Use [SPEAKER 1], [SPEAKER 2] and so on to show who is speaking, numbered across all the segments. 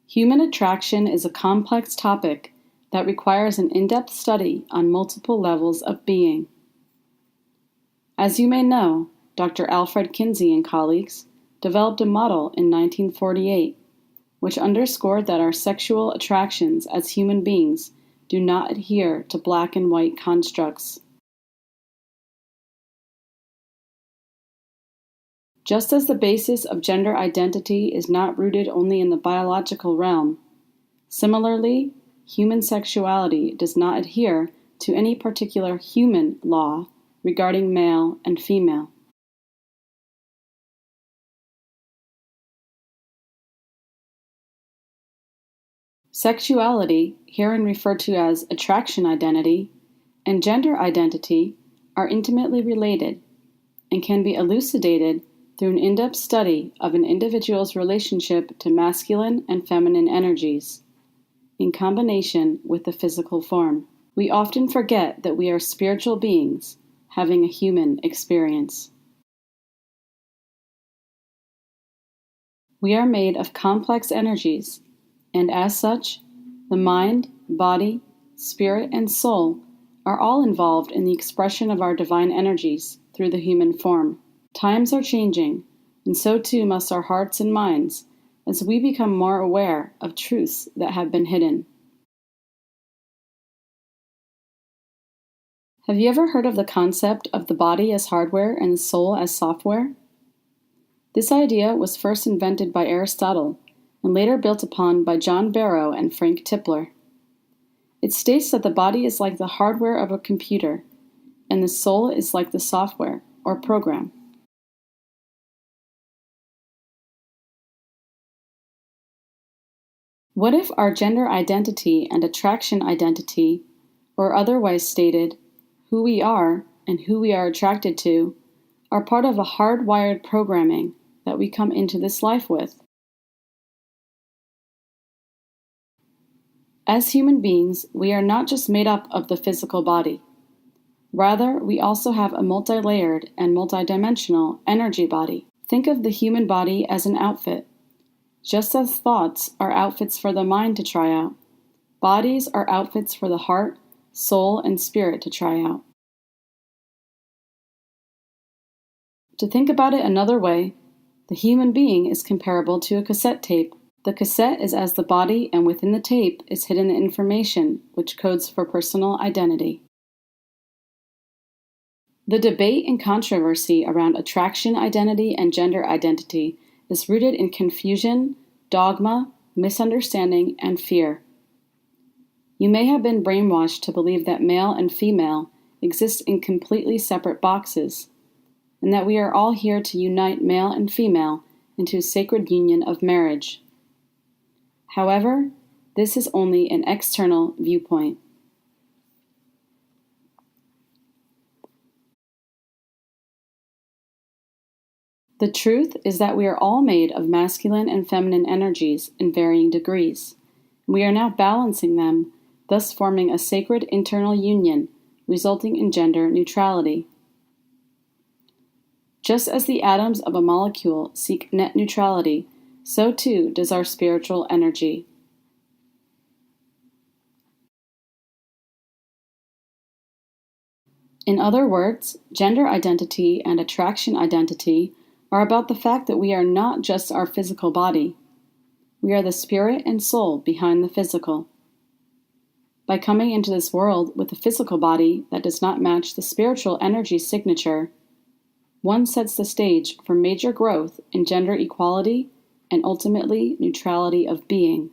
[SPEAKER 1] Human attraction is a complex topic that requires an in-depth study on multiple levels of being. As you may know, Dr. Alfred Kinsey and colleagues developed a model in 1948, which underscored that our sexual attractions as human beings do not adhere to black and white constructs. Just as the basis of gender identity is not rooted only in the biological realm, similarly, human sexuality does not adhere to any particular human law regarding male and female. Sexuality, herein referred to as attraction identity, and gender identity are intimately related and can be elucidated through an in-depth study of an individual's relationship to masculine and feminine energies, in combination with the physical form. We often forget that we are spiritual beings having a human experience. We are made of complex energies, and as such, the mind, body, spirit, and soul are all involved in the expression of our divine energies through the human form. Times are changing, and so too must our hearts and minds, as we become more aware of truths that have been hidden. Have you ever heard of the concept of the body as hardware and the soul as software? This idea was first invented by Aristotle and later built upon by John Barrow and Frank Tipler. It states that the body is like the hardware of a computer, and the soul is like the software or program. What if our gender identity and attraction identity, or otherwise stated, who we are and who we are attracted to, are part of a hardwired programming that we come into this life with? As human beings, we are not just made up of the physical body. Rather, we also have a multi-layered and multidimensional energy body. Think of the human body as an outfit. Just as thoughts are outfits for the mind to try out, bodies are outfits for the heart, soul, and spirit to try out. To think about it another way, the human being is comparable to a cassette tape. The cassette is as the body, and within the tape is hidden the information which codes for personal identity. The debate and controversy around attraction identity and gender identity is rooted in confusion, dogma, misunderstanding, and fear. You may have been brainwashed to believe that male and female exist in completely separate boxes, and that we are all here to unite male and female into a sacred union of marriage. However, this is only an external viewpoint. The truth is that we are all made of masculine and feminine energies in varying degrees. We are now balancing them, thus forming a sacred internal union, resulting in gender neutrality. Just as the atoms of a molecule seek net neutrality, so too does our spiritual energy. In other words, gender identity and attraction identity are about the fact that we are not just our physical body. We are the spirit and soul behind the physical. By coming into this world with a physical body that does not match the spiritual energy signature, one sets the stage for major growth in gender equality and ultimately neutrality of being,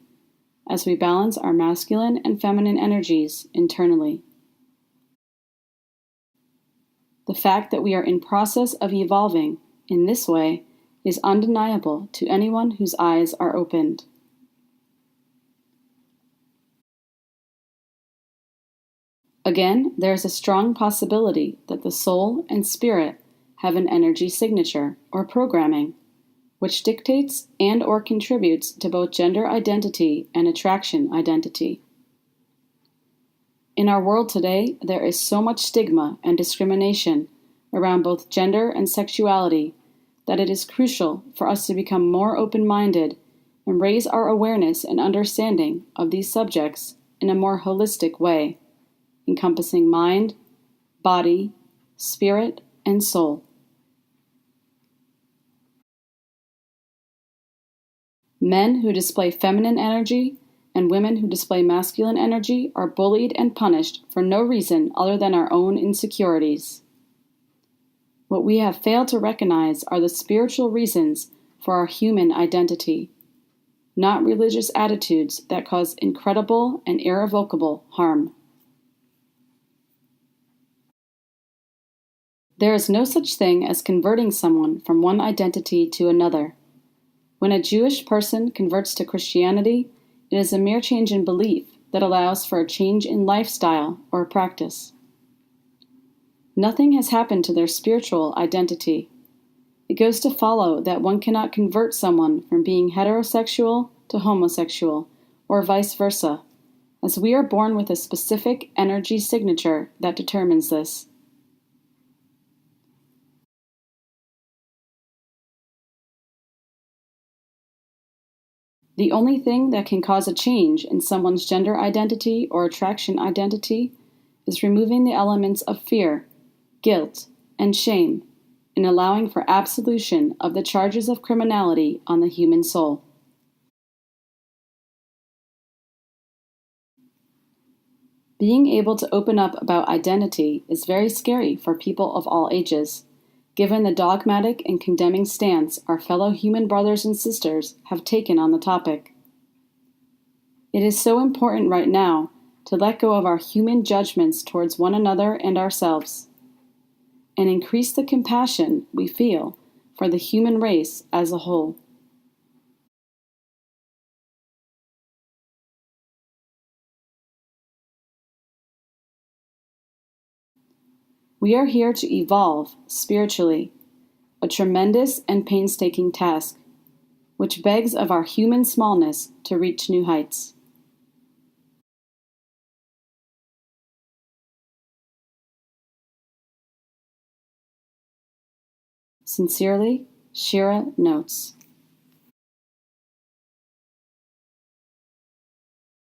[SPEAKER 1] as we balance our masculine and feminine energies internally. The fact that we are in process of evolving in this way is undeniable to anyone whose eyes are opened. Again, there is a strong possibility that the soul and spirit have an energy signature, or programming, which dictates and/or contributes to both gender identity and attraction identity. In our world today, there is so much stigma and discrimination around both gender and sexuality that it is crucial for us to become more open-minded and raise our awareness and understanding of these subjects in a more holistic way, encompassing mind, body, spirit, and soul. Men who display feminine energy and women who display masculine energy are bullied and punished for no reason other than our own insecurities. What we have failed to recognize are the spiritual reasons for our human identity, not religious attitudes that cause incredible and irrevocable harm. There is no such thing as converting someone from one identity to another. When a Jewish person converts to Christianity, it is a mere change in belief that allows for a change in lifestyle or practice. Nothing has happened to their spiritual identity. It goes to follow that one cannot convert someone from being heterosexual to homosexual, or vice versa, as we are born with a specific energy signature that determines this. The only thing that can cause a change in someone's gender identity or attraction identity is removing the elements of fear, guilt, and shame, and allowing for absolution of the charges of criminality on the human soul. Being able to open up about identity is very scary for people of all ages, given the dogmatic and condemning stance our fellow human brothers and sisters have taken on the topic. It is so important right now to let go of our human judgments towards one another and ourselves, and increase the compassion we feel for the human race as a whole. We are here to evolve spiritually, a tremendous and painstaking task, which begs of our human smallness to reach new heights. Sincerely, Shira notes.